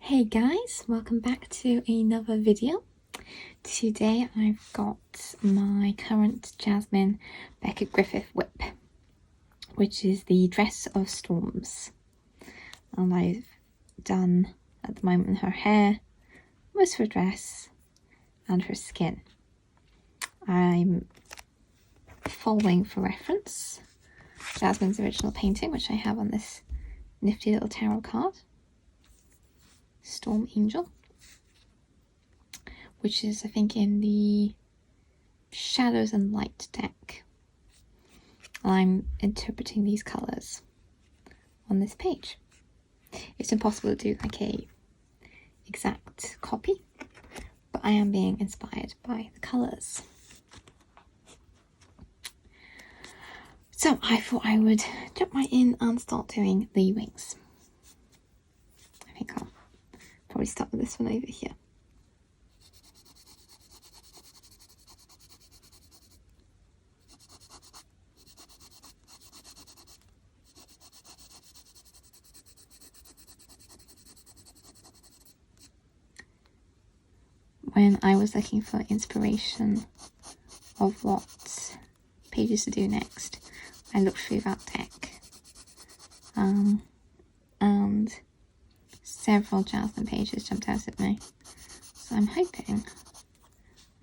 Hey guys, welcome back to another video. Today I've got my current Jasmine Becket-Griffith whip, which is the Dress of Storms. And I've done at the moment her hair, most of her dress, and her skin. I'm following for reference Jasmine's original painting, which I have on this nifty little tarot card. Storm Angel, which is I think in the Shadows and Light deck. I'm interpreting these colours on this page. It's impossible to do like a exact copy, but I am being inspired by the colours. So I thought I would jump right in and start doing the wings. I think I'll probably start with this one over here. When I was looking for inspiration of what pages to do next, I looked through that deck, and several Jasmine pages jumped out at me, so I'm hoping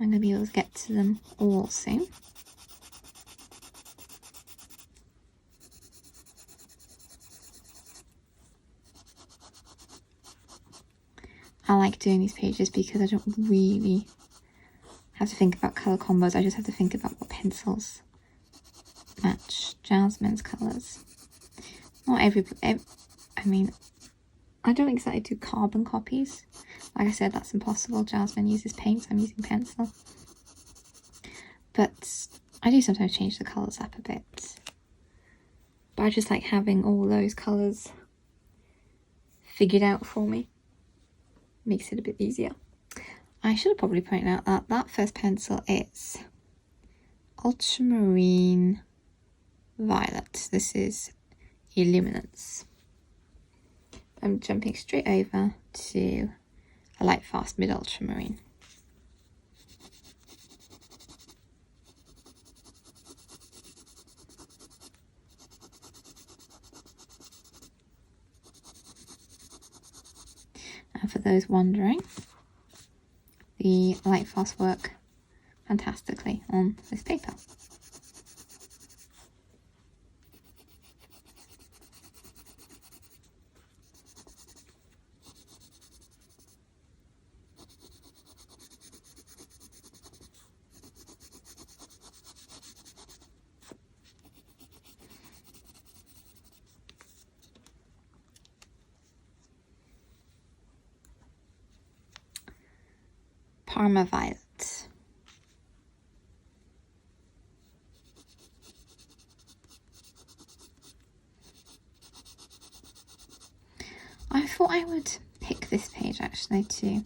I'm going to be able to get to them all soon. I like doing these pages because I don't really have to think about colour combos, I just have to think about what pencils match Jasmine's colours. Not I mean, I don't exactly do carbon copies. Like I said, that's impossible. Jasmine uses paint, I'm using pencil. But I do sometimes change the colours up a bit. But I just like having all those colours figured out for me. Makes it a bit easier. I should have probably pointed out that that first pencil is Ultramarine Violet. This is Illuminance. I'm jumping straight over to a light fast mid ultramarine. And for those wondering, the light fast work fantastically on this paper. Parma Violet. I thought I would pick this page actually to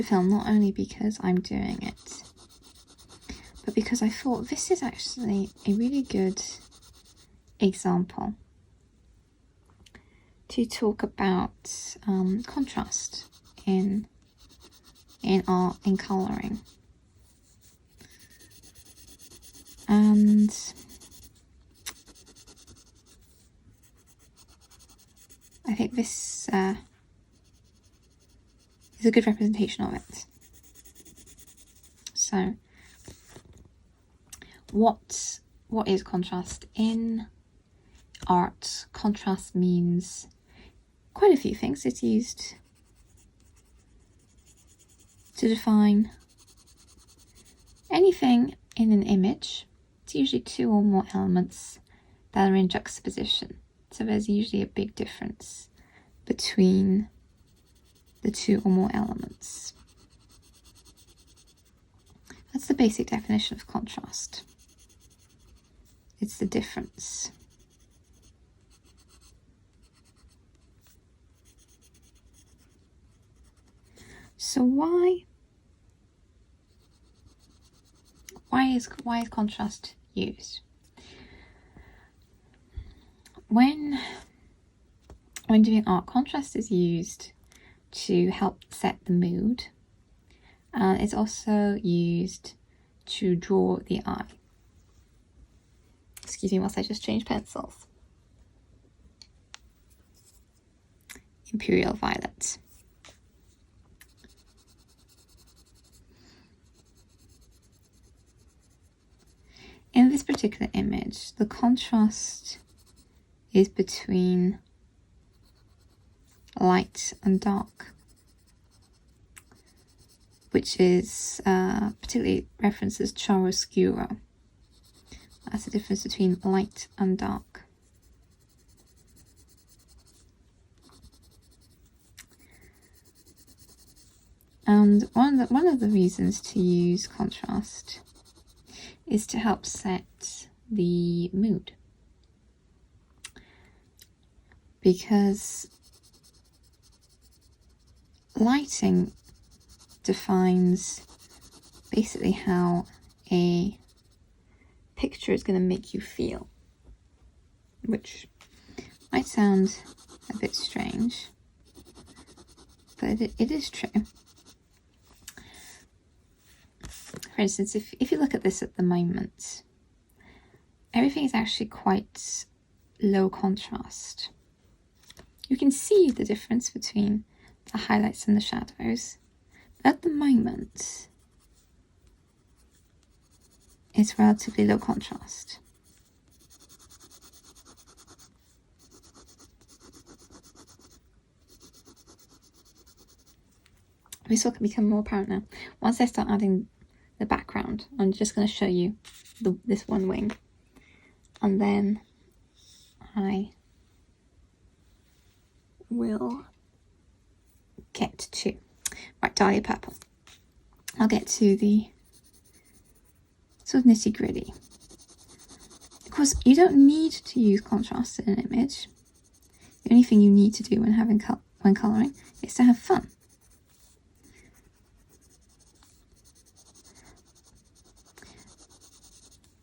film, not only because I'm doing it, but because I thought this is actually a really good example to talk about contrast in art, in colouring. And I think this is a good representation of it. So, what is contrast? In art, contrast means quite a few things. It's used to define anything in an image. It's usually two or more elements that are in juxtaposition. So there's usually a big difference between the two or more elements. That's the basic definition of contrast. It's the difference. So why is contrast used? When doing art, contrast is used to help set the mood, and it's also used to draw the eye. Excuse me whilst I just change pencils. Imperial Violet. In this particular image, the contrast is between light and dark, which is particularly references chiaroscuro. That's the difference between light and dark. And one of the reasons to use contrast is to help set the mood, because lighting defines basically how a picture is going to make you feel, which might sound a bit strange, but it is true. For instance, if you look at this at the moment, everything is actually quite low contrast. You can see the difference between the highlights and the shadows. But at the moment, it's relatively low contrast. This will become more apparent now. Once I start adding the background, I'm just going to show you this one wing, and then I will get to Dahlia Purple. I'll get to the sort of nitty gritty. Of course, you don't need to use contrast in an image. The only thing you need to do when colouring is to have fun.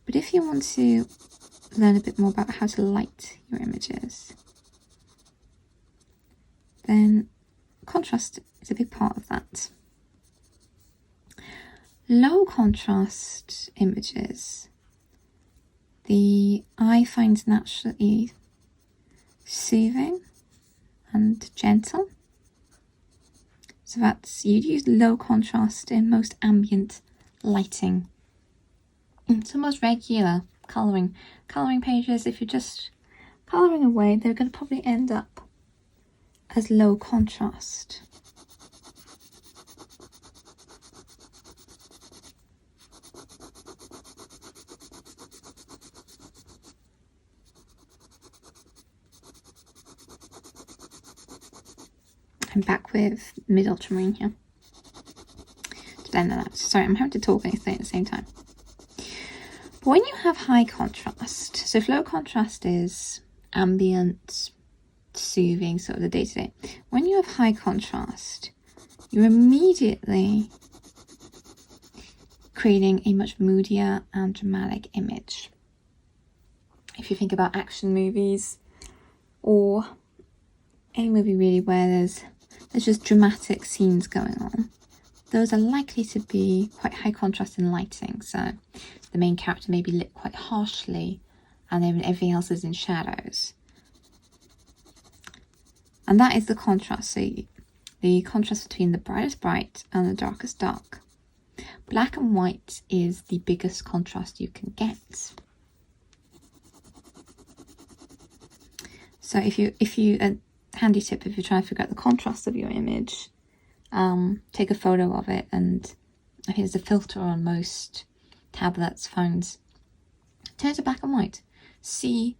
But if you want to learn a bit more about how to light your images, then contrast is a big part of that. Low contrast images, the eye finds naturally soothing and gentle. So you'd use low contrast in most ambient lighting. So most regular colouring pages, if you're just colouring away, they're going to probably end up as low contrast. I'm back with mid ultramarine here to blend that out. Sorry, I'm having to talk and say at the same time. But when you have high contrast, so if low contrast is ambient, soothing, sort of the day-to-day, when you have high contrast, you're immediately creating a much moodier and dramatic image. If you think about action movies or any movie really where there's just dramatic scenes going on, those are likely to be quite high contrast in lighting. So the main character may be lit quite harshly and then everything else is in shadows. And that is the contrast. So the contrast between the brightest bright and the darkest dark. Black and white is the biggest contrast you can get. So if you a handy tip if you're trying to figure out the contrast of your image, take a photo of it, and I think there's a filter on most tablets, phones. Turn to black and white. See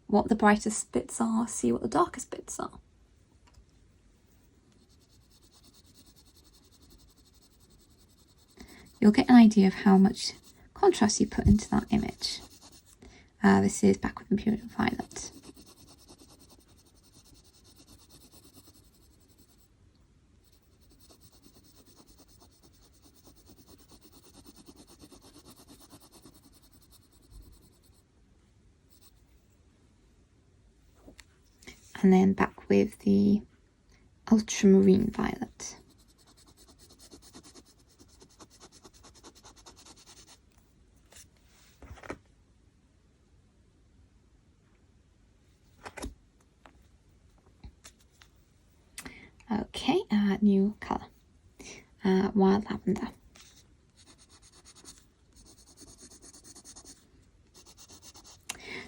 what the brightest bits are, see what the darkest bits are. You'll get an idea of how much contrast you put into that image. This is back with Imperial Violet. And then back with the Ultramarine Violet. Okay, new colour, Wild Lavender.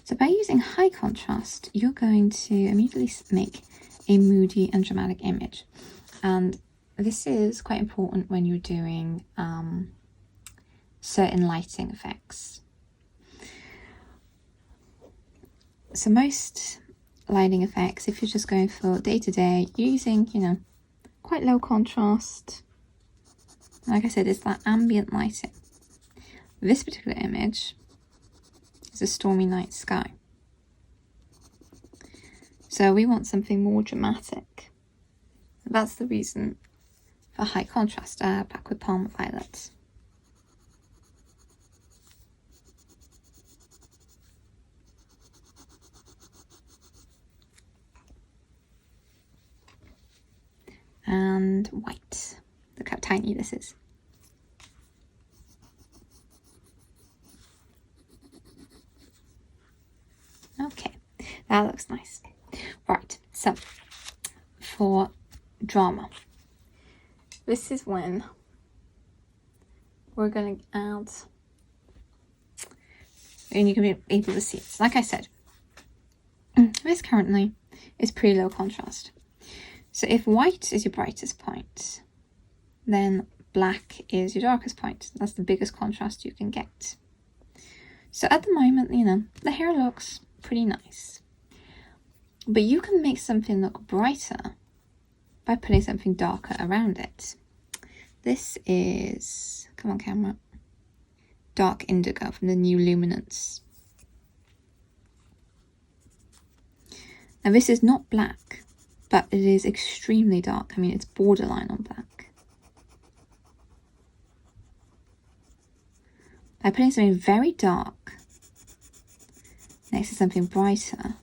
So by using high contrast, you're going to immediately make a moody and dramatic image. And this is quite important when you're doing certain lighting effects. So most lighting effects, if you're just going for day-to-day, using, quite low contrast, like I said, it's that ambient lighting. This particular image is a stormy night sky. So we want something more dramatic. That's the reason for high contrast, back with Palm Violet. And white. Look how tiny this is. Okay, that looks nice. Right, so for drama, this is when we're going to add, and you can be able to see it. Like I said, this currently is pretty low contrast. So if white is your brightest point, then black is your darkest point. That's the biggest contrast you can get. So at the moment, the hair looks pretty nice. But you can make something look brighter by putting something darker around it. This is, come on camera, Dark Indigo from the new Luminance. Now this is not black, but it is extremely dark. I mean, it's borderline on black. By putting something very dark next to something brighter,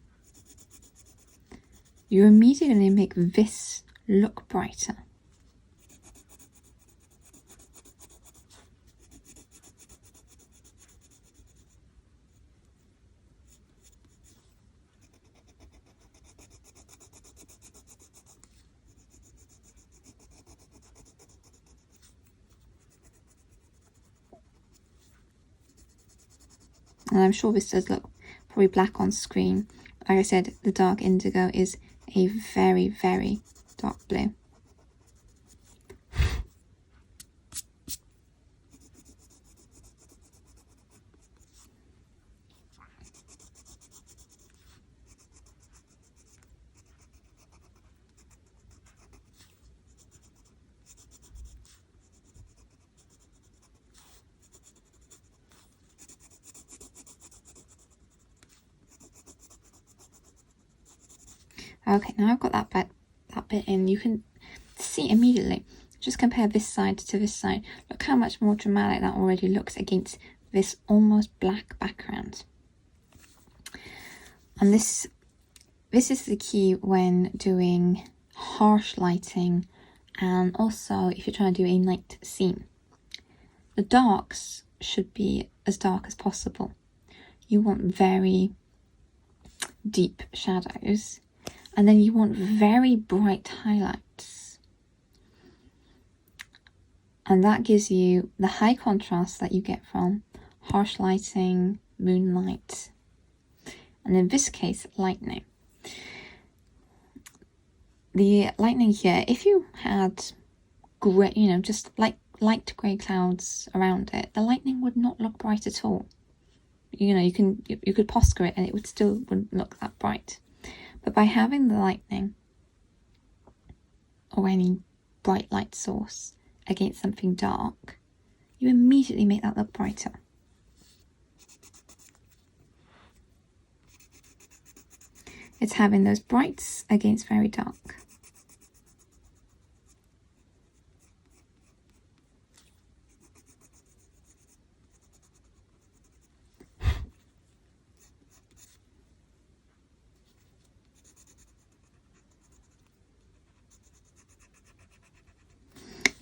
you're immediately going to make this look brighter. And I'm sure this does look probably black on screen. Like I said, the Dark Indigo is a very, very dark blue. Okay, now I've got that bit in. You can see immediately. Just compare this side to this side. Look how much more dramatic that already looks against this almost black background. And this is the key when doing harsh lighting, and also if you're trying to do a night scene. The darks should be as dark as possible. You want very deep shadows, and then you want very bright highlights. And that gives you the high contrast that you get from harsh lighting, moonlight, and in this case, lightning. The lightning here, if you had grey, just light grey clouds around it, the lightning would not look bright at all. You could posture it and it wouldn't look that bright. But by having the lightning or any bright light source against something dark, you immediately make that look brighter. It's having those brights against very dark.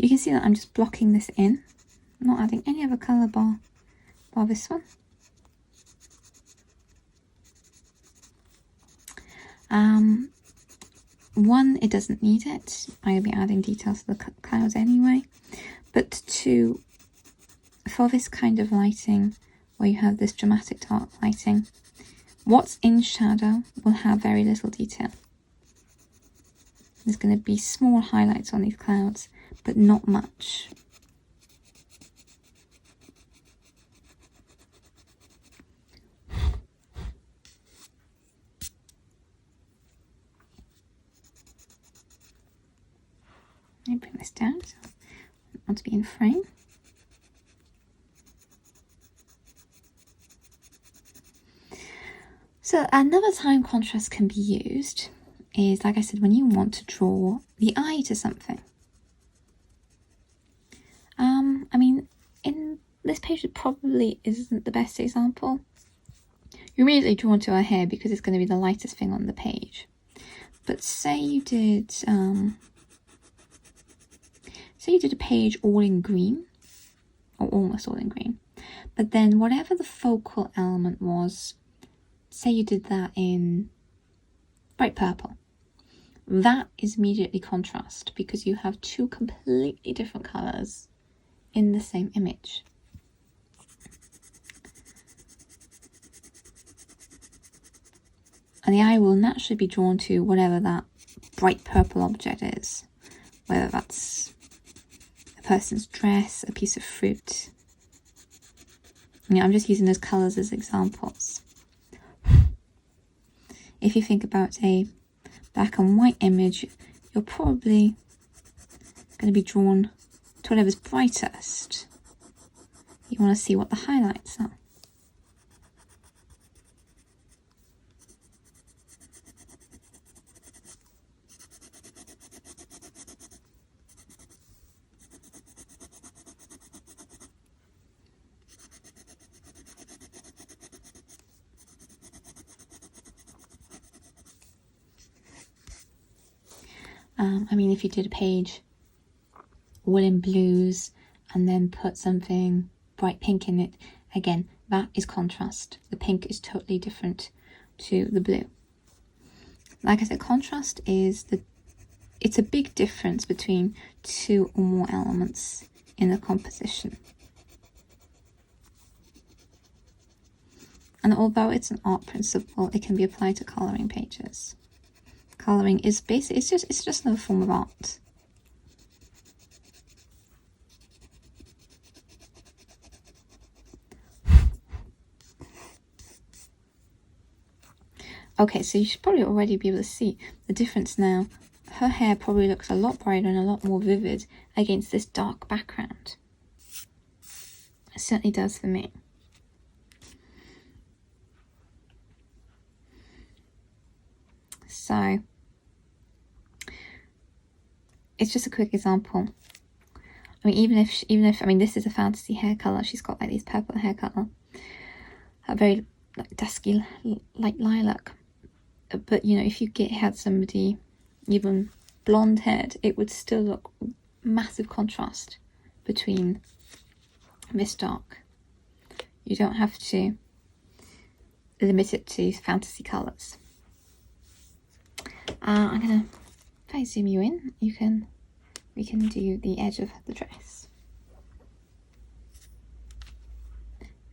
You can see that I'm just blocking this in, not adding any other colour bar this one. One, it doesn't need it. I'm going to be adding details to the clouds anyway. But two, for this kind of lighting, where you have this dramatic dark lighting, what's in shadow will have very little detail. There's going to be small highlights on these clouds, but not much. Let me bring this down, so I want to be in frame. So another time contrast can be used is, like I said, when you want to draw the eye to something. I mean, in this page it probably isn't the best example. You're immediately drawn to her hair because it's going to be the lightest thing on the page. But say you did a page all in green, or almost all in green, but then whatever the focal element was, say you did that in bright purple, that is immediately contrast because you have two completely different colours in the same image. And the eye will naturally be drawn to whatever that bright purple object is, whether that's a person's dress, a piece of fruit. You know, I'm just using those colours as examples. If you think about a black and white image, you're probably going to be drawn to whatever's brightest. You want to see what the highlights are. I mean, if you did a page all in blues and then put something bright pink in it, again, that is contrast. The pink is totally different to the blue. Like I said, contrast is it's a big difference between two or more elements in the composition. And although it's an art principle, it can be applied to colouring pages. Colouring is basically, it's just another form of art. Okay, so you should probably already be able to see the difference now. Her hair probably looks a lot brighter and a lot more vivid against this dark background. It certainly does for me. So it's just a quick example. I mean, even if I mean, this is a fantasy hair color. She's got like these purple hair color, a very like dusky, like lilac. But you know, if you had somebody even blonde haired, it would still look massive contrast between this dark. You don't have to limit it to fantasy colors. I'm gonna, if I zoom you in, we can do the edge of the dress.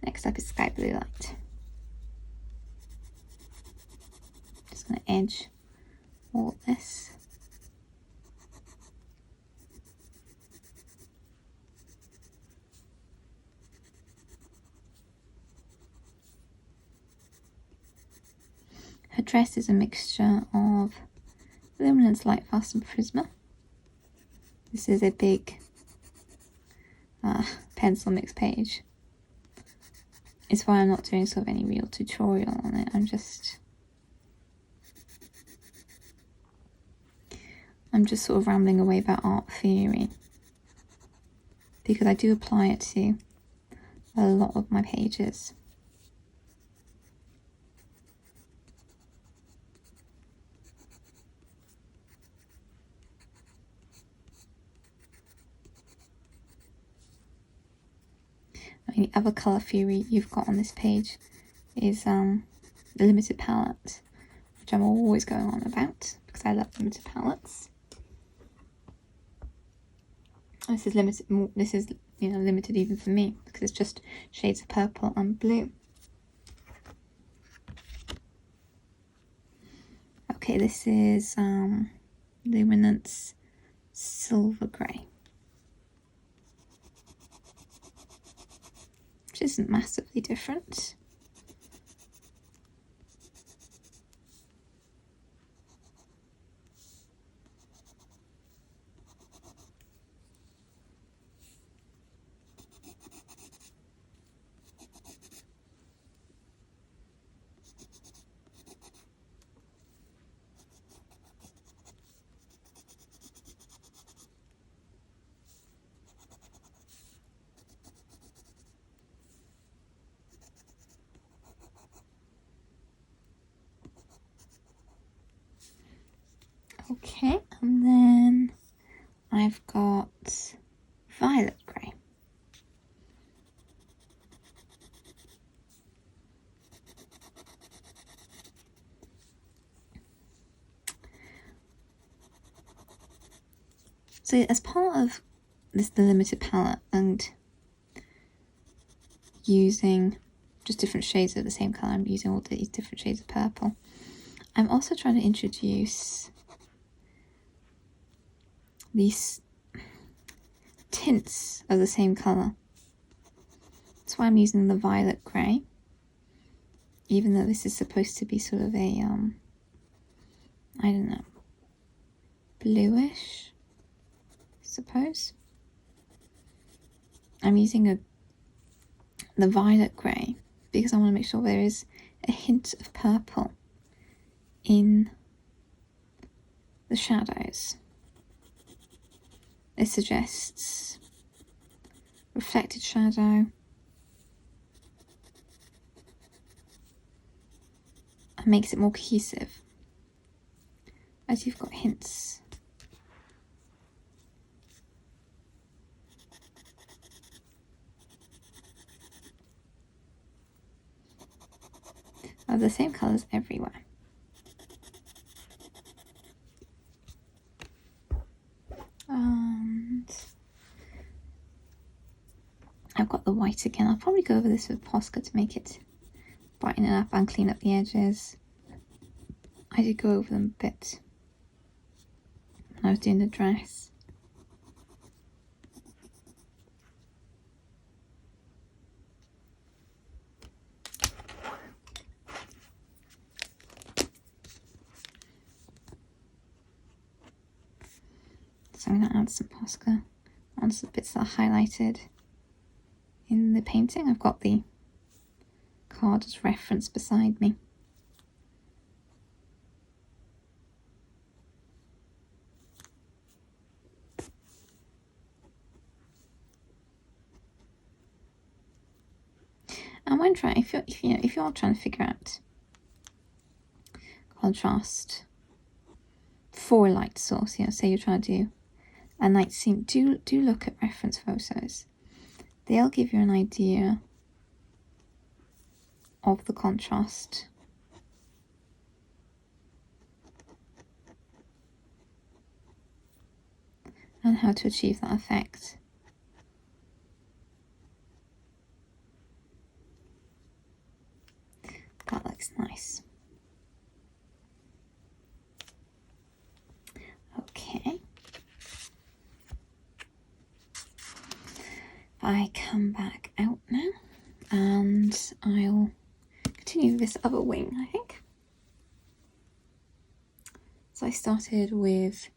Next up is sky blue light. Just gonna edge all this. Her dress is a mixture of Luminance, Light Fast and Prisma. This is a big pencil mix page. It's why I'm not doing sort of any real tutorial on it. I'm just sort of rambling away about art theory, because I do apply it to a lot of my pages. any other colour theory you've got on this page is the limited palette, which I'm always going on about because I love limited palettes. This is limited. This is, you know, limited even for me because it's just shades of purple and blue. Okay, this is Luminance Silver Grey, which isn't massively different. Okay, and then I've got Violet Grey. So as part of the limited palette and using just different shades of the same colour, I'm using all these different shades of purple. I'm also trying to introduce these tints of the same colour. That's why I'm using the Violet Grey, even though this is supposed to be sort of a I don't know, bluish, I suppose. I'm using the Violet Grey because I want to make sure there is a hint of purple in the shadows. It suggests reflected shadow and makes it more cohesive, as you've got hints of the same colours everywhere. And I've got the white again. I'll probably go over this with Posca to make it brighten it up and clean up the edges. I did go over them a bit when I was doing the dress. So I'm going to add some Posca onto the bits that are highlighted in the painting. I've got the card as reference beside me. And when trying, if you're trying to figure out contrast for a light source, you know, say you're trying to do a night scene, do look at reference photos. They'll give you an idea of the contrast and how to achieve that effect. That looks nice. Okay. I come back out now and I'll continue this other wing, I think. So I started with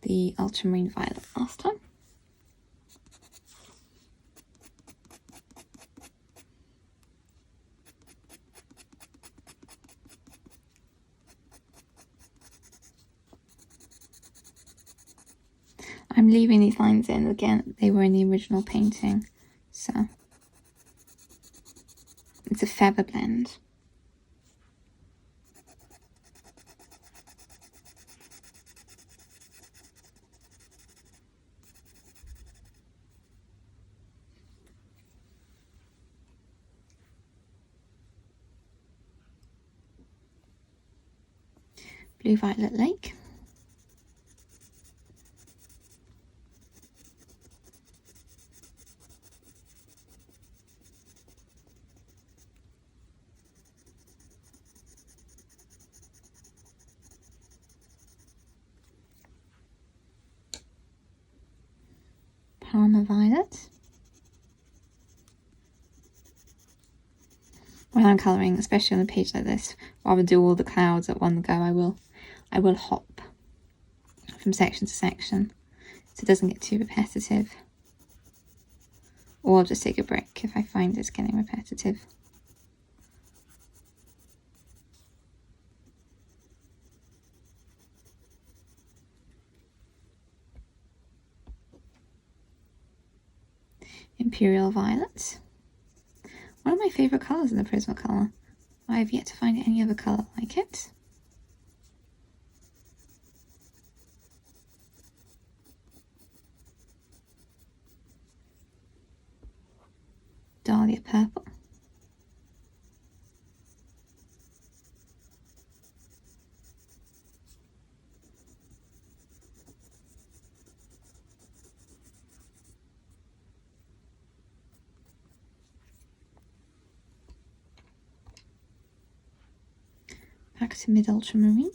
the Ultramarine Violet last time. I'm leaving these lines in, again, they were in the original painting, so it's a feather blend. Blue Violet Lake. Parma Violet. When I'm colouring, especially on a page like this, rather than do all the clouds at one go, I will hop from section to section so it doesn't get too repetitive. Or I'll just take a break if I find it's getting repetitive. Imperial Violet. One of my favourite colours in the Prismacolor. I have yet to find any other colour like it. Dahlia Purple. Back to mid ultramarine.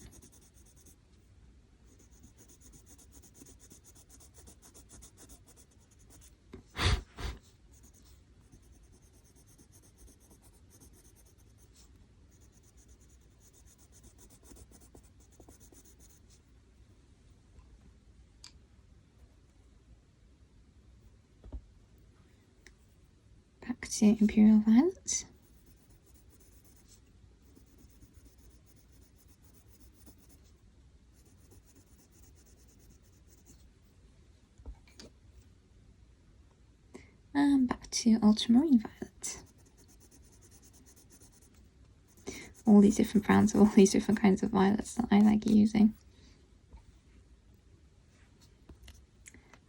Back to Imperial Violet. And back to Ultramarine Violet. All these different brands of all these different kinds of violets that I like using.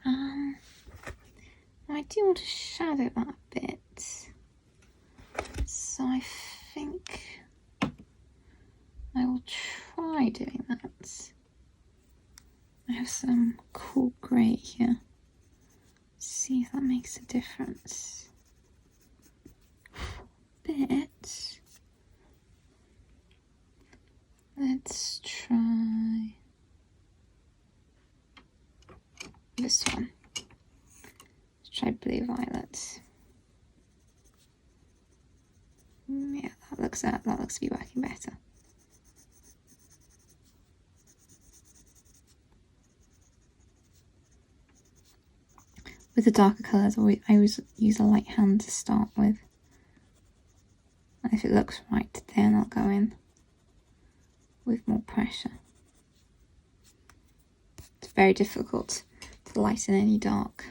I do want to shadow that a bit, so I think I will try doing that. I have some cool grey here. See if that makes a difference. Bit. Let's try this one. Let's try Blue Violet. Yeah, that looks to be working better. With the darker colours, I always use a light hand to start with. And if it looks right, then I'll go in with more pressure. It's very difficult to lighten any dark.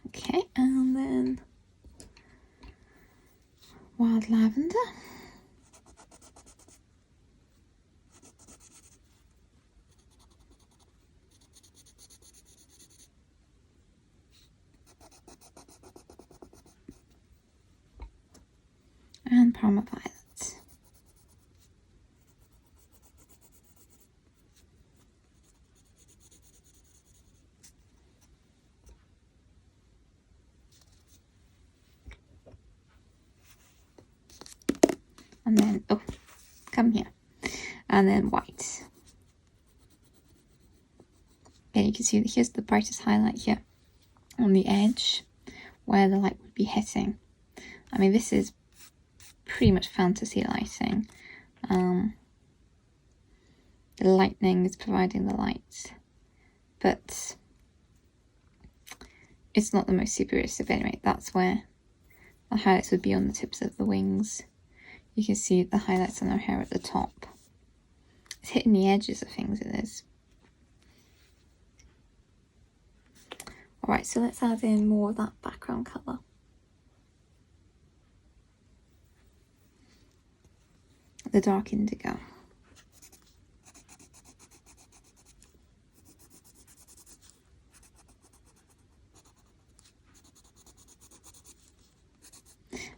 Okay, and then Wild Lavender. And Parma Violet. And then, oh, come here. And then white. Yeah, you can see that here's the brightest highlight here on the edge where the light would be hitting. I mean, this is pretty much fantasy lighting. The lightning is providing the light, but it's not the most superlative anyway. That's where the highlights would be on the tips of the wings. You can see the highlights on her hair at the top. It's hitting the edges of things, it is. Alright, so let's add in more of that background colour. The dark indigo.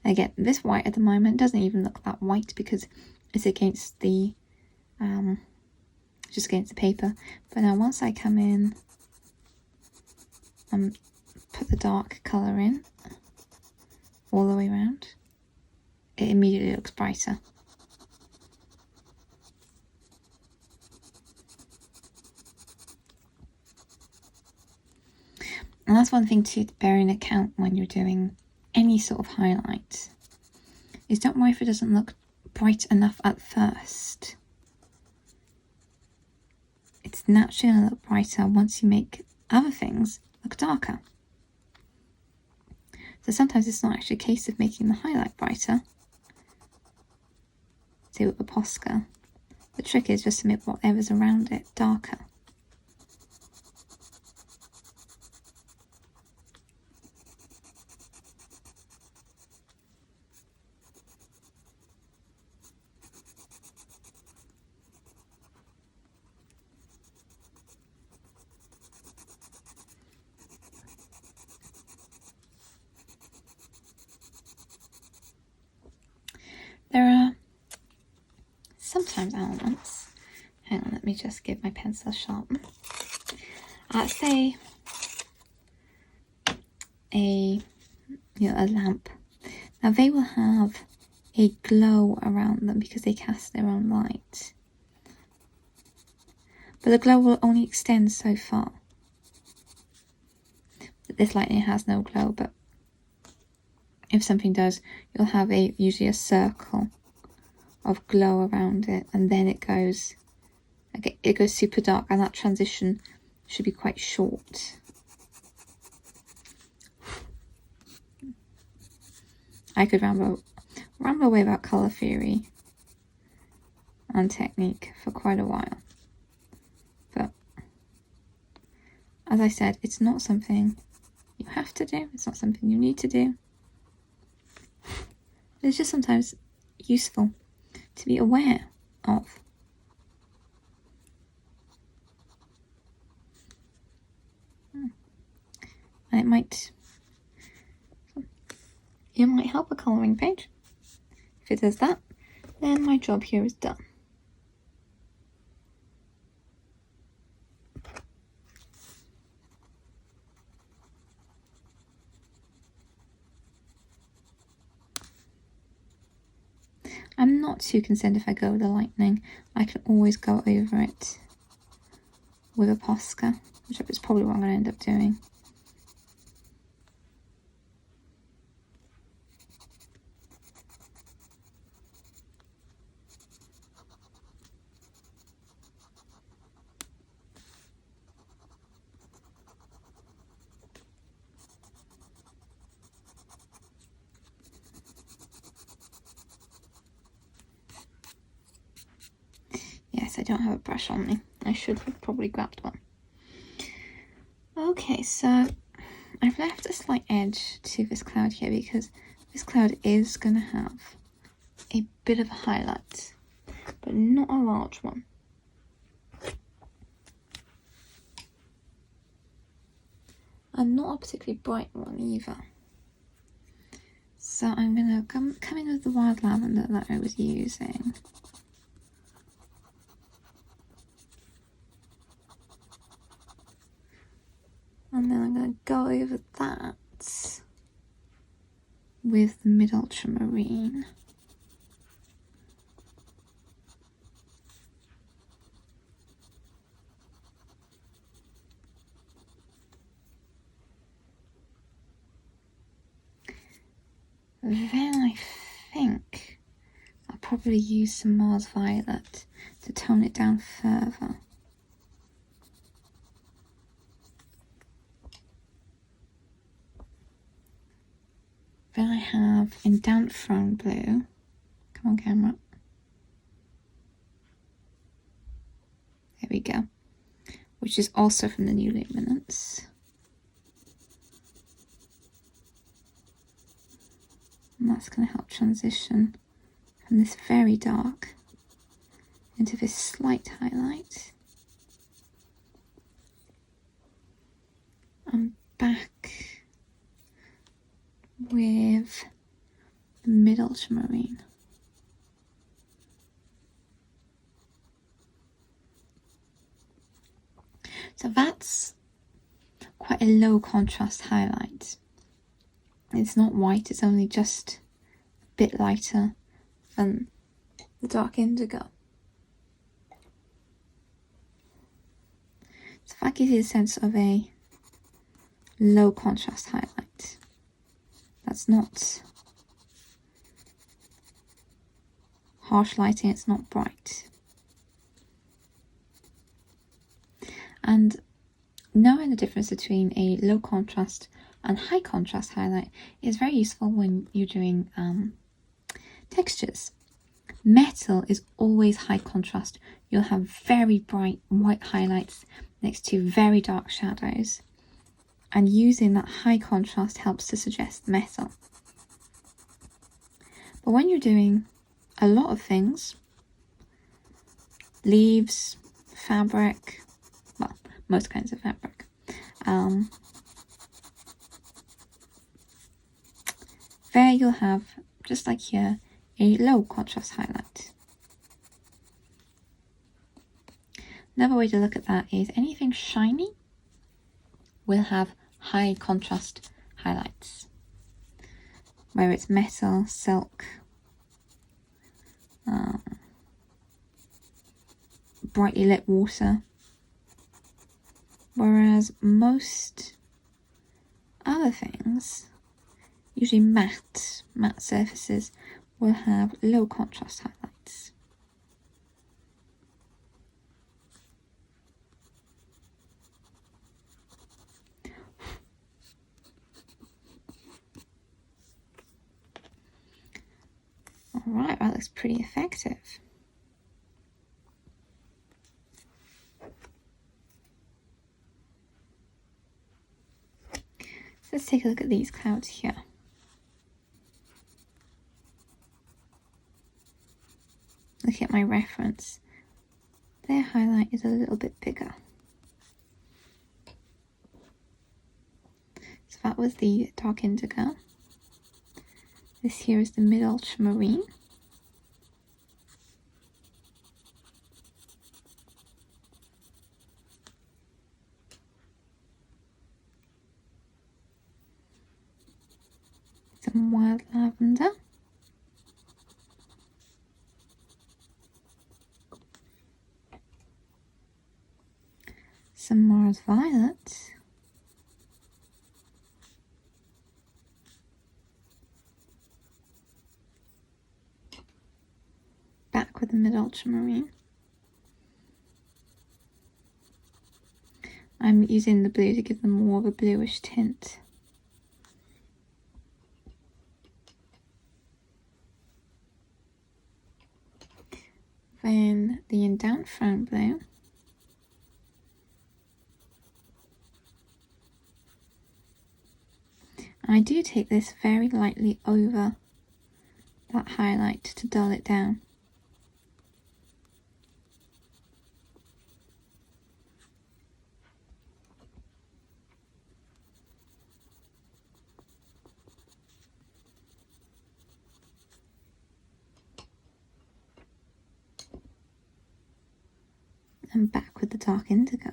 Again, this white at the moment doesn't even look that white because it's against the just against the paper. But now once I come in and put the dark colour in all the way around, it immediately looks brighter. And that's one thing to bear in account when you're doing any sort of highlight, is don't worry if it doesn't look bright enough at first. It's naturally going to look brighter once you make other things look darker. So sometimes it's not actually a case of making the highlight brighter, say with a Posca. The trick is just to make whatever's around it darker. There are sometimes elements, hang on, let me just give my pencil a sharpen. Say a lamp. Now they will have a glow around them because they cast their own light. But the glow will only extend so far. This lighting has no glow, but if something does, you'll have usually a circle of glow around it, and then it goes super dark, and that transition should be quite short. I could ramble away about colour theory and technique for quite a while, but as I said, it's not something you have to do, it's not something you need to do. It's just sometimes useful to be aware of. And it might help a colouring page. If it does that, then my job here is done. I'm not too concerned if I go with the lightning. I can always go over it with a Posca, which is probably what I'm going to end up doing. Yes, I don't have a brush on me. I should have probably grabbed one. Okay, so I've left a slight edge to this cloud here because this cloud is going to have a bit of a highlight, but not a large one. And not a particularly bright one either. So I'm going to come in with the wild lavender that I was using. And then I'm going to go over that with the mid ultramarine. Then I think I'll probably use some Mars Violet to tone it down further. Then I have in Damp Throne Blue, come on camera, there we go, which is also from the New Luminance. And that's going to help transition from this very dark into this slight highlight. I'm back with the mid-ultramarine. So that's quite a low contrast highlight. It's not white, it's only just a bit lighter than the dark indigo. So that gives you a sense of a low contrast highlight. That's not harsh lighting, it's not bright. And knowing the difference between a low contrast and high contrast highlight is very useful when you're doing textures. Metal is always high contrast. You'll have very bright white highlights next to very dark shadows. And using that high contrast helps to suggest metal. But when you're doing a lot of things, leaves, fabric, well, most kinds of fabric, there you'll have, just like here, a low contrast highlight. Another way to look at that is anything shiny will have high contrast highlights. Whether it's metal, silk, brightly lit water. Whereas most other things, usually matte surfaces, will have low contrast highlights. Alright, that looks pretty effective. So let's take a look at these clouds here. Look at my reference. Their highlight is a little bit bigger. So that was the dark indigo. This here is the mid-ultramarine. Some wild lavender. Some Mars violet. Back with the mid-ultramarine. I'm using the blue to give them more of a bluish tint. Then the indanthrone blue. I do take this very lightly over that highlight to dull it down. And back with the dark indigo.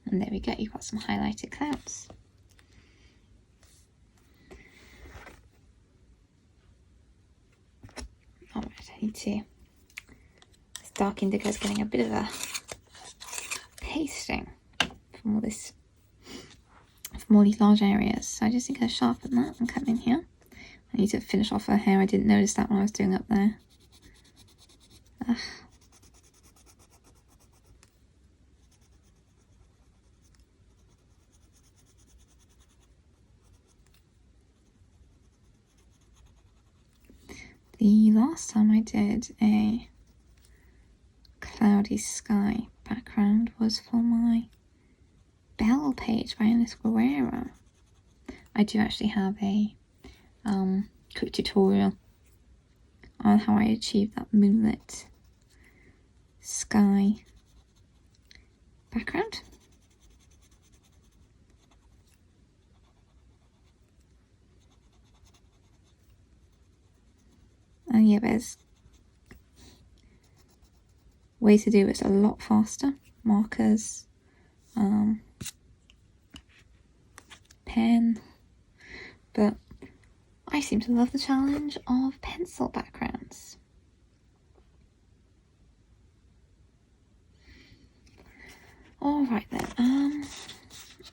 And there we go, you've got some highlighted clouds. Alright, I need to... This dark indigo is getting a bit of a pasting from all this, from all these large areas. So I just need to sharpen that and come in here. I need to finish off her hair. I didn't notice that when I was doing up there. Ugh. The last time I did a cloudy sky background was for my Belle page by Alice Guerrero. I do actually have a quick tutorial on how I achieved that moonlit sky background. And yeah, there's way to do this a lot faster. Markers, pen, but I seem to love the challenge of pencil backgrounds. Alright then,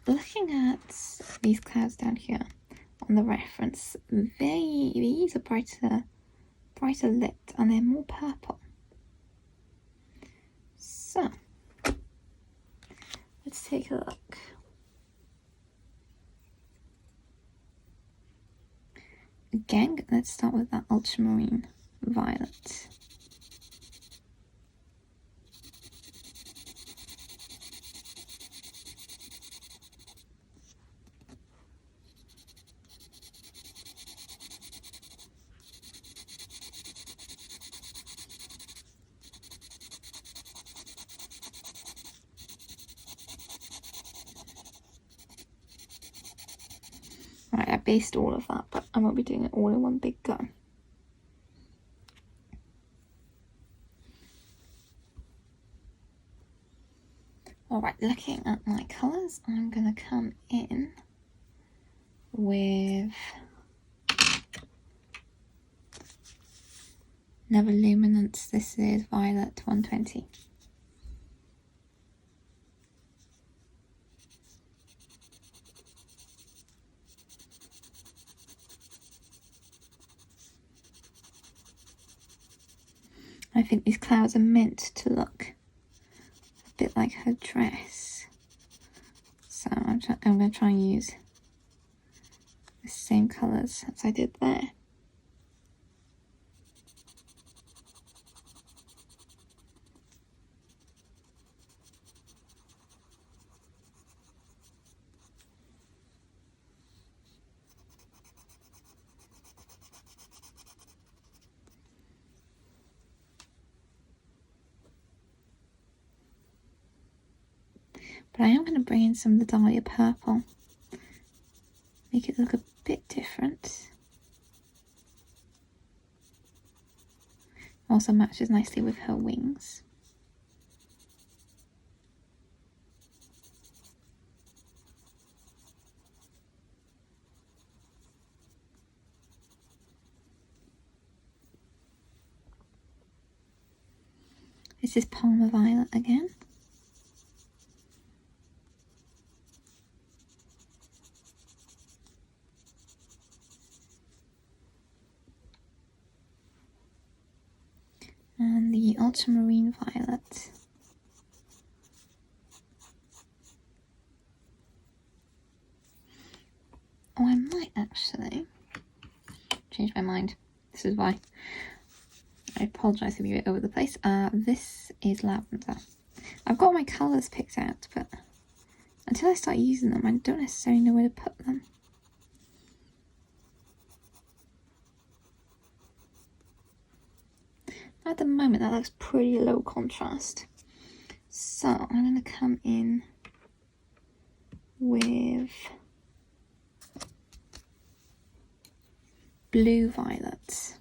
looking at these clouds down here on the reference, these are brighter lit and they're more purple. So, let's take a look. Again, let's start with that Ultramarine Violet. Right, I based all of that, but I won't be doing it all in one big go. Alright, looking at my colours, I'm going to come in with Never Luminance. This is Violet 120. I think these clouds are meant to look a bit like her dress. So I'm going to try and use the same colours as I did there. But I am going to bring in some of the Dahlia purple, make it look a bit different. Also matches nicely with her wings. This is Palmer Violet again. And the Ultramarine Violet. Oh, I might actually change my mind. This is why. I apologise to be a bit over the place. This is Lavender. I've got my colours picked out, but until I start using them, I don't necessarily know where to put them. At the moment, that looks pretty low contrast. So I'm going to come in with Blue Violet.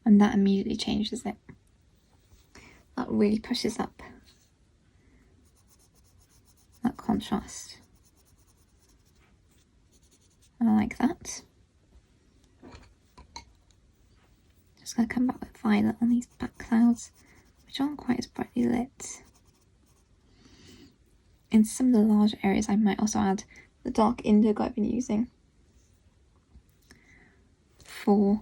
And that immediately changes it. That really pushes up that contrast. And I like that. Just going to come back with violet on these back clouds, which aren't quite as brightly lit. In some of the larger areas, I might also add the dark indigo I've been using for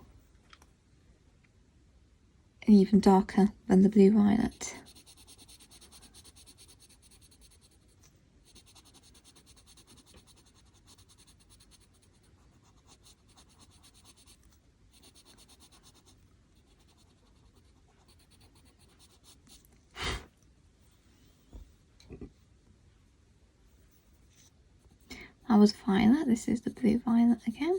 an even darker than the blue violet. That was violet, this is the blue violet again.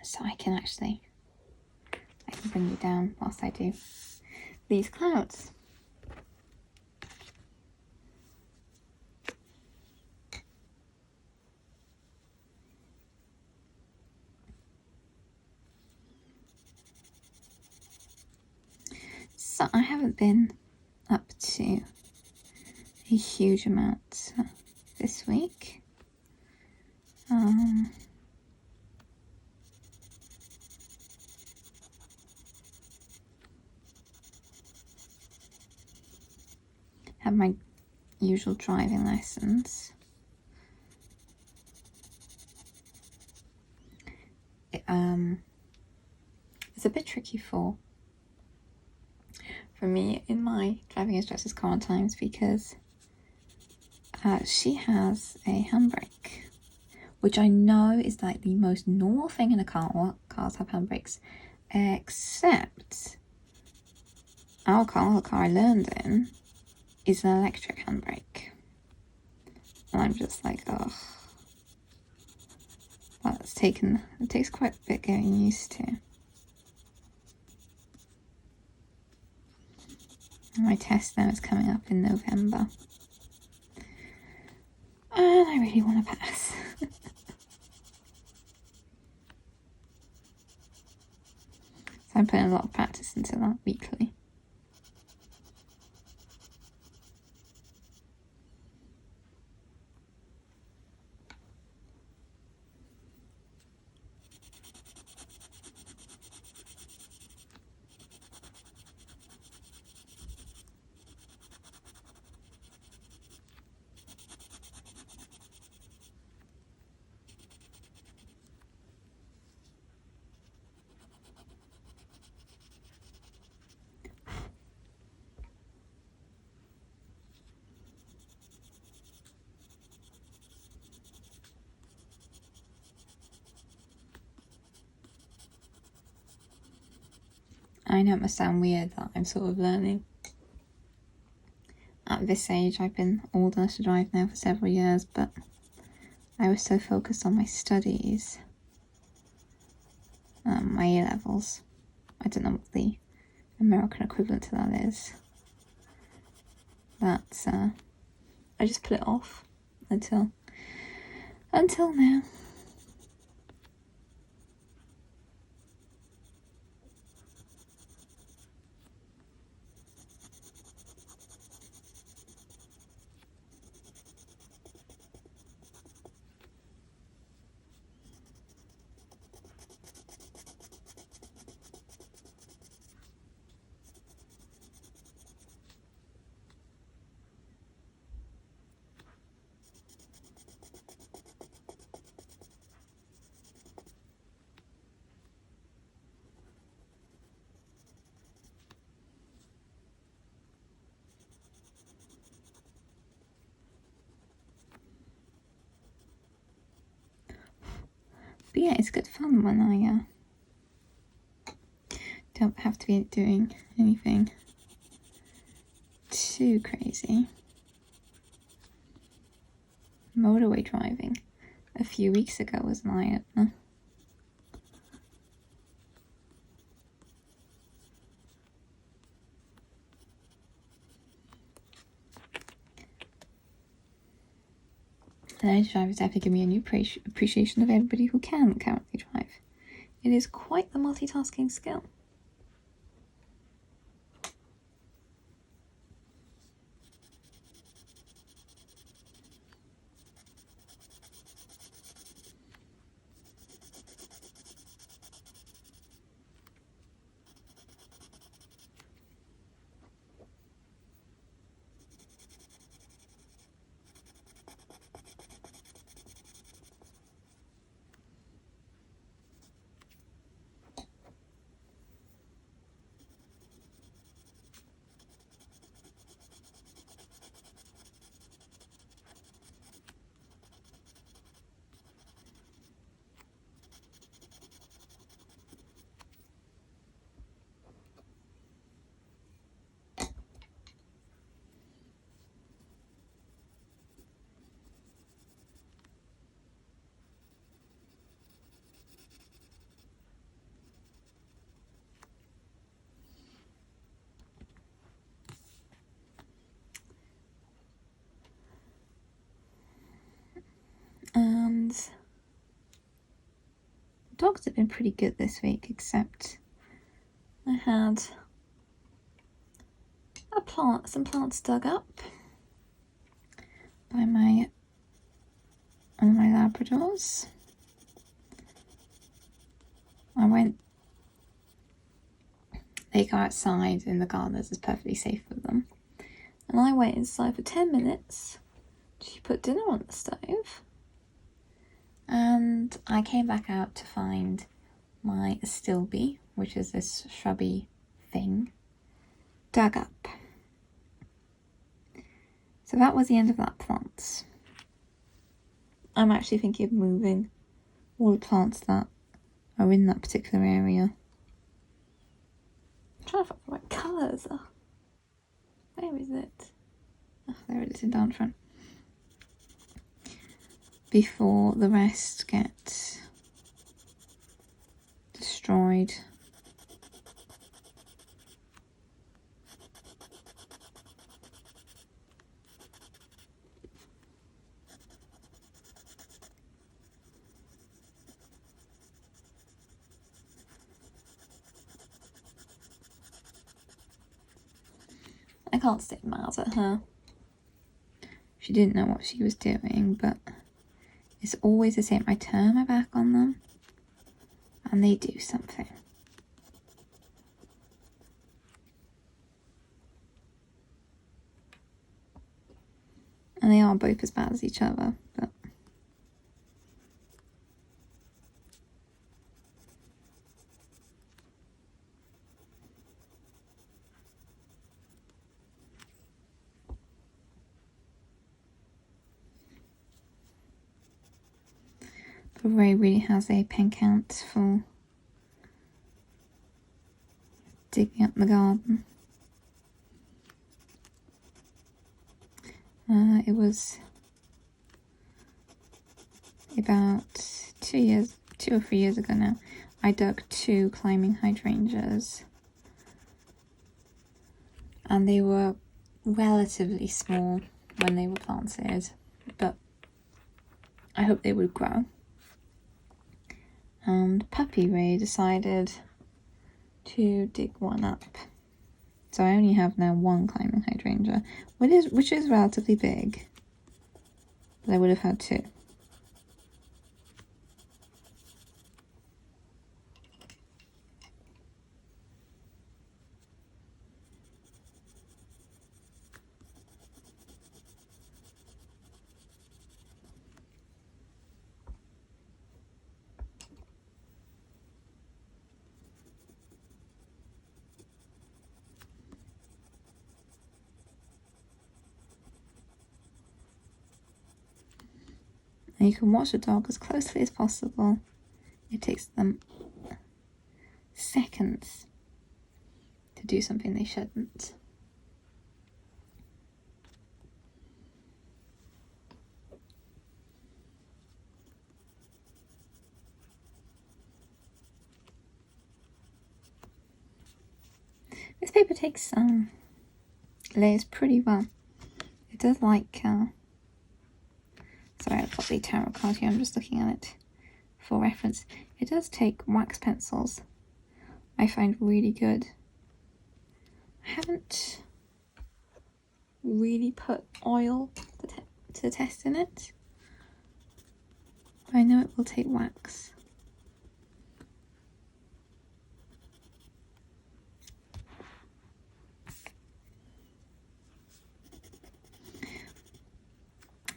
So I can bring you down whilst I do these clouds. So I haven't been up to a huge amount this week. Had my usual driving lessons. It's a bit tricky for me in my driving instructor's car at times because she has a handbrake, which I know is like the most normal thing in a car. Well, cars have handbrakes, except our car, the car I learned in, is an electric handbrake. And I'm just like, ugh. It takes quite a bit getting used to. My test now is coming up in November. And I really want to pass. So I'm putting a lot of practice into that weekly. I know it must sound weird that I'm sort of learning. At this age, I've been old enough to drive now for several years, but I was so focused on my studies, my A-levels. I don't know what the American equivalent to that is. That I just put it off until now. But yeah, it's good fun when I don't have to be doing anything too crazy. Motorway driving a few weeks ago was an eye-opener. Learning to drive has definitely given me a new appreciation of everybody who can currently drive. It is quite the multitasking skill. vlogs have been pretty good this week, except I had some plants dug up by one of my Labradors. They go outside in the garden, as is perfectly safe for them. And I went inside for 10 minutes to put dinner on the stove. And I came back out to find my astilbe, which is this shrubby thing, dug up. So that was the end of that plant. I'm actually thinking of moving all the plants that are in that particular area. I'm trying to find the right colours. Where is it? Oh, there it is in down front. Before the rest get destroyed. I can't stay mad at her. She didn't know what she was doing, but it's always the same. I turn my back on them and they do something. And they are both as bad as each other, but Ray really has a penchant for digging up the garden. It was about 2 or 3 years ago now. I dug 2 climbing hydrangeas, and they were relatively small when they were planted, but I hoped they would grow. And Puppy Ray decided to dig one up. So I only have now 1 climbing hydrangea, which is relatively big, but I would have had 2. And you can watch the dog as closely as possible. It takes them seconds to do something they shouldn't. This paper takes layers pretty well. It does like sorry, I've got the tarot card here, I'm just looking at it for reference. It does take wax pencils. I find really good. I haven't really put oil to test in it, but I know it will take wax.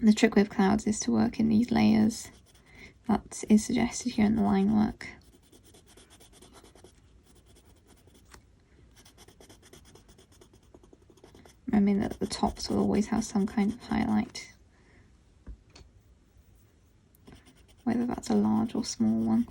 The trick with clouds is to work in these layers. That is suggested here in the line work. Remembering that the tops will always have some kind of highlight, whether that's a large or small one.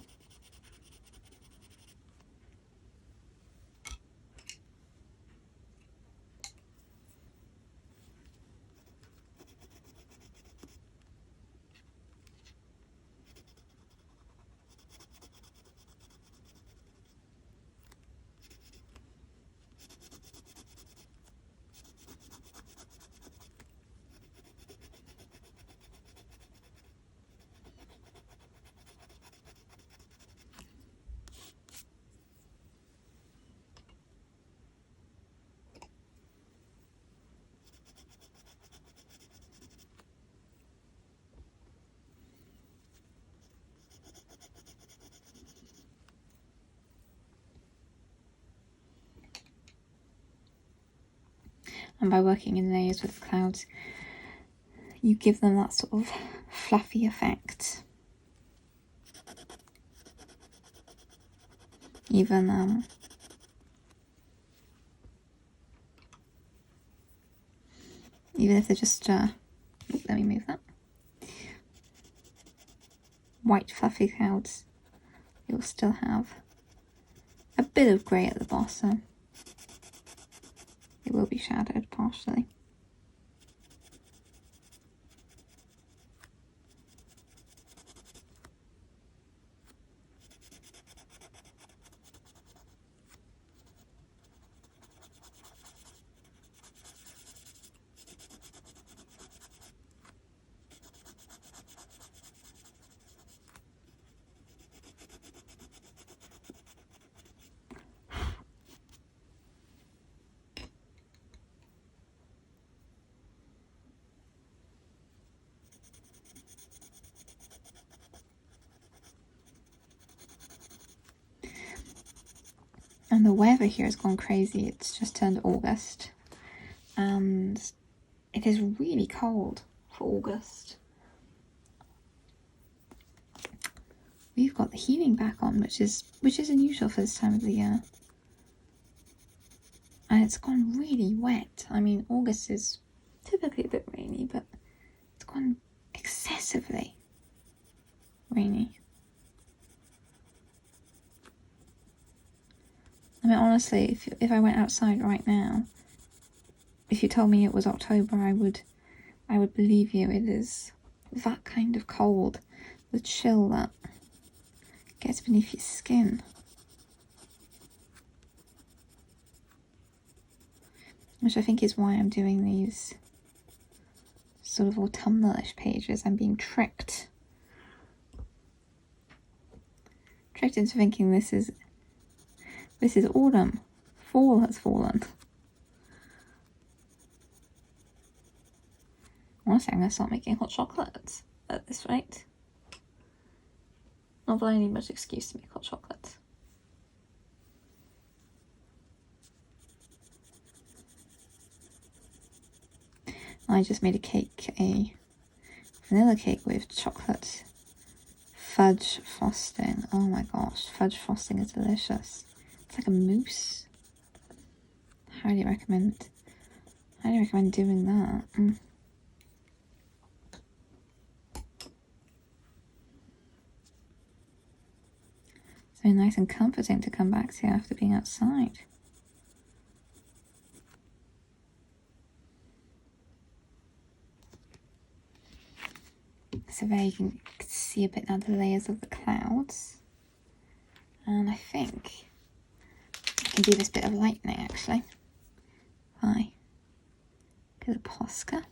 And by working in layers with clouds, you give them that sort of fluffy effect. Even if they're just, let me move that. White fluffy clouds, you'll still have a bit of grey at the bottom. It will be shadowed partially. And the weather here has gone crazy. It's just turned August. And it is really cold for August. We've got the heating back on, which is unusual for this time of the year. And it's gone really wet. I mean, August is typically a bit rainy, but it's gone excessively rainy. I mean, honestly, if I went outside right now, if you told me it was October, I would believe you. It is that kind of cold, the chill that gets beneath your skin. Which I think is why I'm doing these sort of autumnalish pages. I'm being tricked into thinking this is autumn. Fall has fallen. Honestly, I'm going to start making hot chocolate at this rate. Not that I need much excuse to make hot chocolate. I just made a vanilla cake with chocolate fudge frosting. Oh my gosh, fudge frosting is delicious. It's like a mousse. Highly recommend doing that. So nice and comforting to come back to after being outside. So there you can see a bit now the layers of the clouds. And I think I can do this bit of lightning actually. Hi. Get a Posca.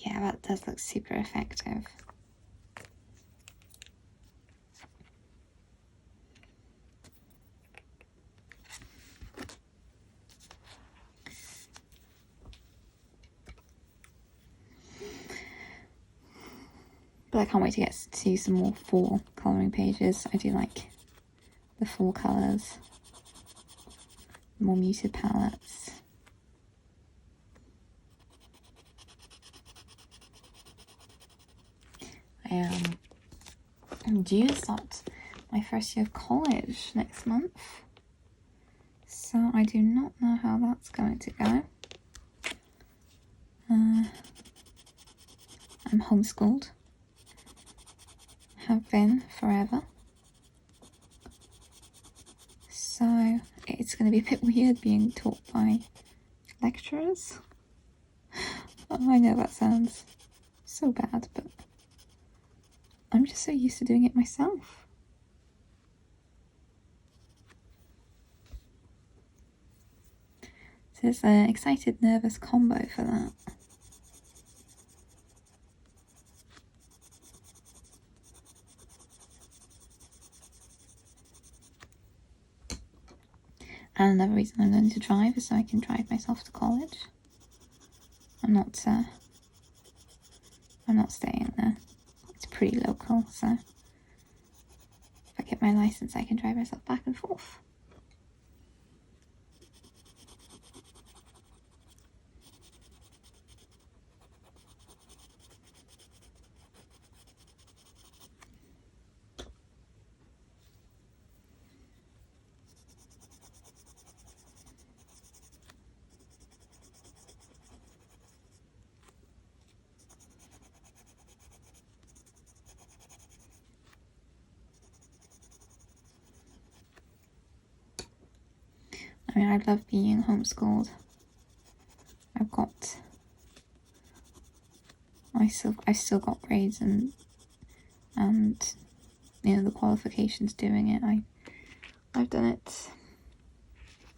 Yeah, that does look super effective. But I can't wait to get to some more fall colouring pages. I do like the fall colours, more muted palettes. I'm due to start my first year of college next month, so I do not know how that's going to go. I'm homeschooled, have been forever, so it's going to be a bit weird being taught by lecturers. Oh, I know that sounds so bad, but I'm just so used to doing it myself. So there's an excited, nervous combo for that. And another reason I'm learning to drive is so I can drive myself to college. I'm not staying there. It's pretty local, so if I get my license, I can drive myself back and forth. I mean, I love being homeschooled. I've still got grades and you know, the qualifications doing it. I've done it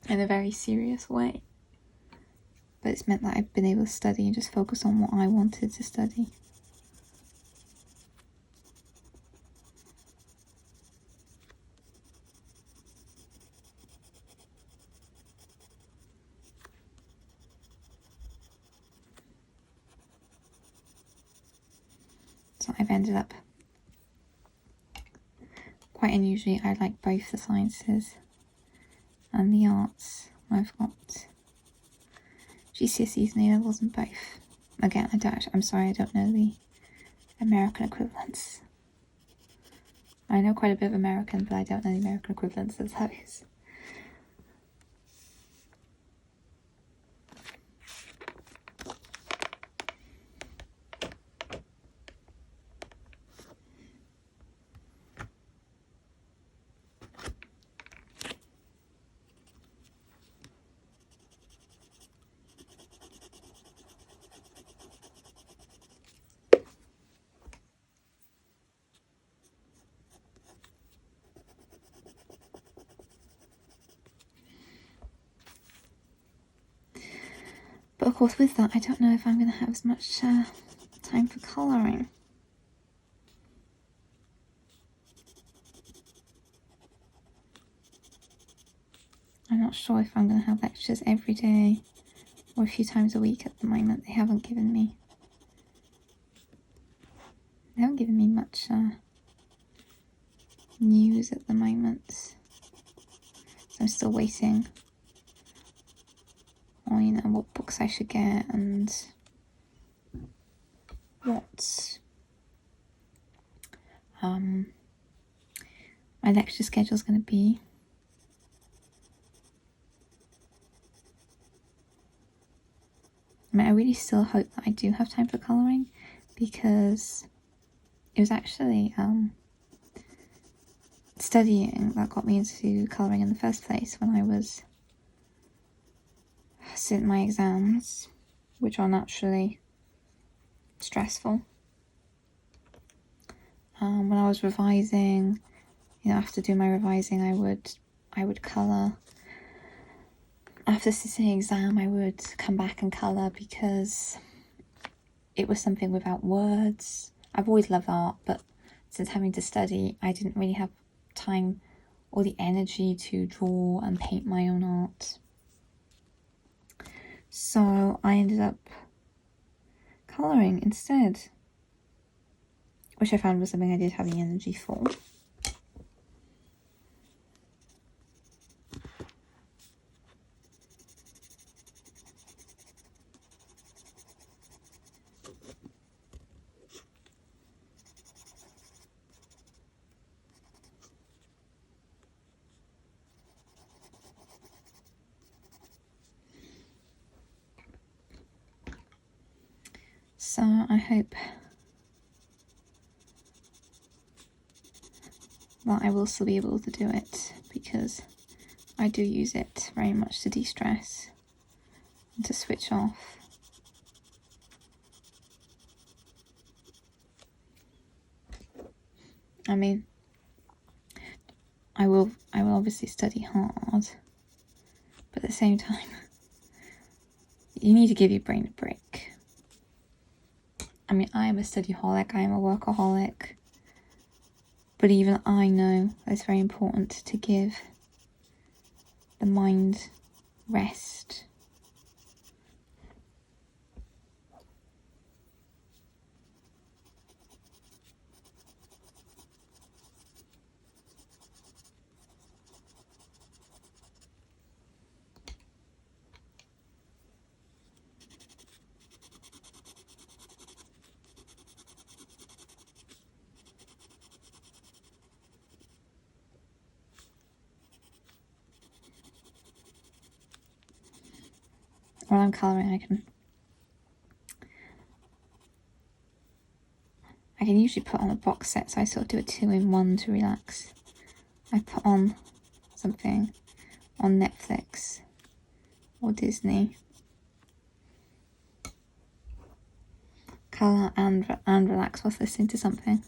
in a very serious way, but it's meant that I've been able to study and just focus on what I wanted to study. So I've ended up, quite unusually, I like both the sciences and the arts. I've got GCSEs and A-levels in both. Again, I'm sorry, I don't know the American equivalents. I know quite a bit of American, but I don't know the American equivalents of those. But of course with that, I don't know if I'm going to have as much time for colouring. I'm not sure if I'm going to have lectures every day or a few times a week at the moment. They haven't given me much news at the moment. So I'm still waiting on, you know, what books I should get and what my lecture schedule is going to be. I mean, I really still hope that I do have time for colouring, because it was actually studying that got me into colouring in the first place when I was sitting my exams, which are naturally stressful. When I was revising, you know, after doing my revising, I would colour. After sitting an exam, I would come back and colour because it was something without words. I've always loved art, but since having to study, I didn't really have time or the energy to draw and paint my own art. So I ended up colouring instead, which I found was something I did have the energy for. So I hope that I will still be able to do it, because I do use it very much to de-stress and to switch off. I mean, I will obviously study hard, but at the same time, you need to give your brain a break. I mean, I am a studyholic, I am a workaholic, but even I know that it's very important to give the mind rest. While I'm colouring, I can usually put on a box set, so I sort of do a 2-in-1 to relax. I put on something on Netflix or Disney, colour and relax whilst listening to something.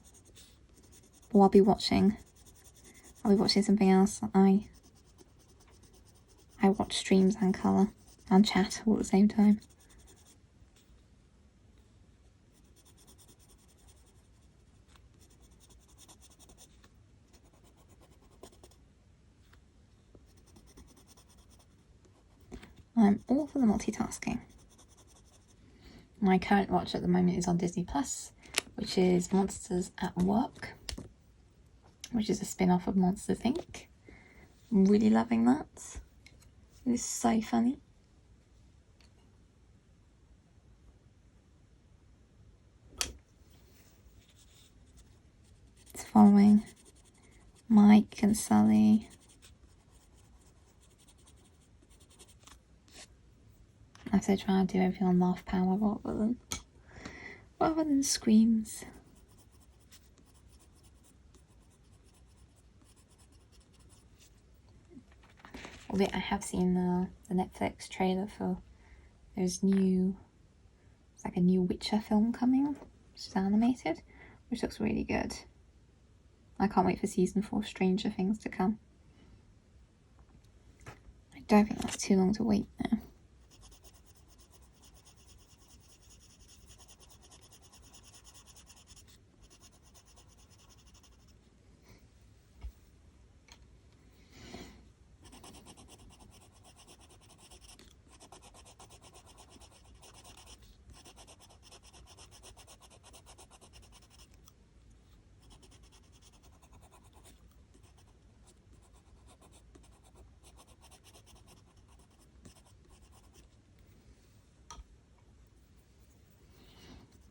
Or I'll be watching something else. I watch streams and colour and chat all at the same time. I'm all for the multitasking. My current watch at the moment is on Disney Plus, which is Monsters at Work, which is a spin-off of Monsters Inc. I'm really loving that. It is so funny. It's following Mike and Sully. I have to try to do everything on laugh power rather than screams. Although I have seen the Netflix trailer for it's like a new Witcher film coming, which is animated, which looks really good. I can't wait for season 4 Stranger Things to come. I don't think that's too long to wait now.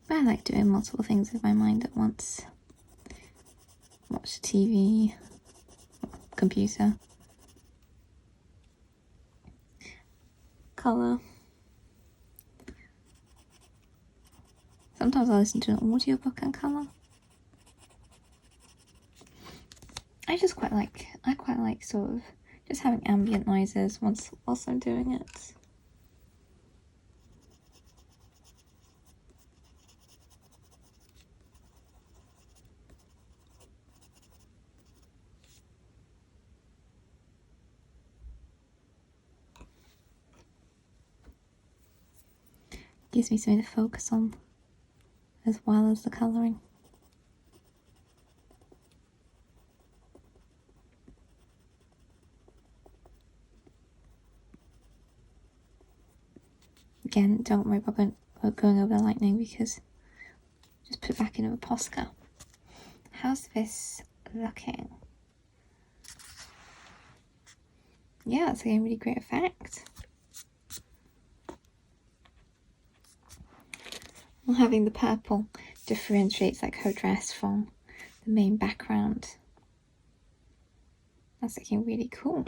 But I like doing multiple things with my mind at once. Watch TV, computer, colour. Sometimes I listen to an audiobook and colour. I quite like sort of just having ambient noises whilst I'm doing it. Gives me something to focus on as well as the colouring. Again, don't worry about going over the lightning because just put it back into a Posca. How's this looking? Yeah, it's getting really great effect. Well, having the purple differentiates like her dress from the main background. That's looking really cool.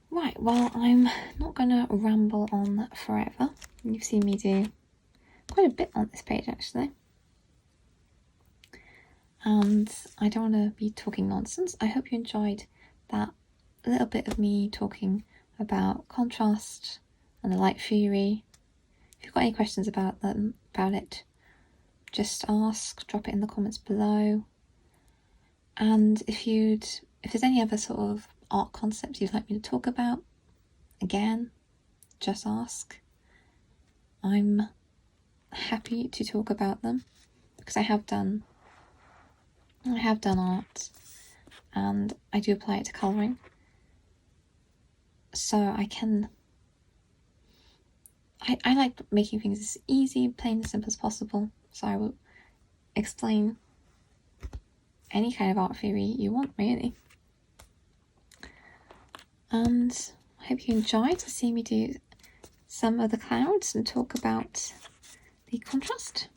Right, well, I'm not going to ramble on forever. You've seen me do quite a bit on this page, actually. and I don't want to be talking nonsense. I hope you enjoyed that little bit of me talking about contrast and the light theory. If you've got any questions about it, just ask, drop it in the comments below. And if there's any other sort of art concepts you'd like me to talk about, again, just ask. I'm happy to talk about them because I have done art, and I do apply it to colouring, so I like making things as easy, plain and simple as possible, so I will explain any kind of art theory you want, really. And I hope you enjoyed to see me do some of the clouds and talk about the contrast.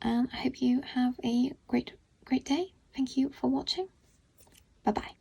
And I hope you have a great day. Thank you for watching. Bye bye.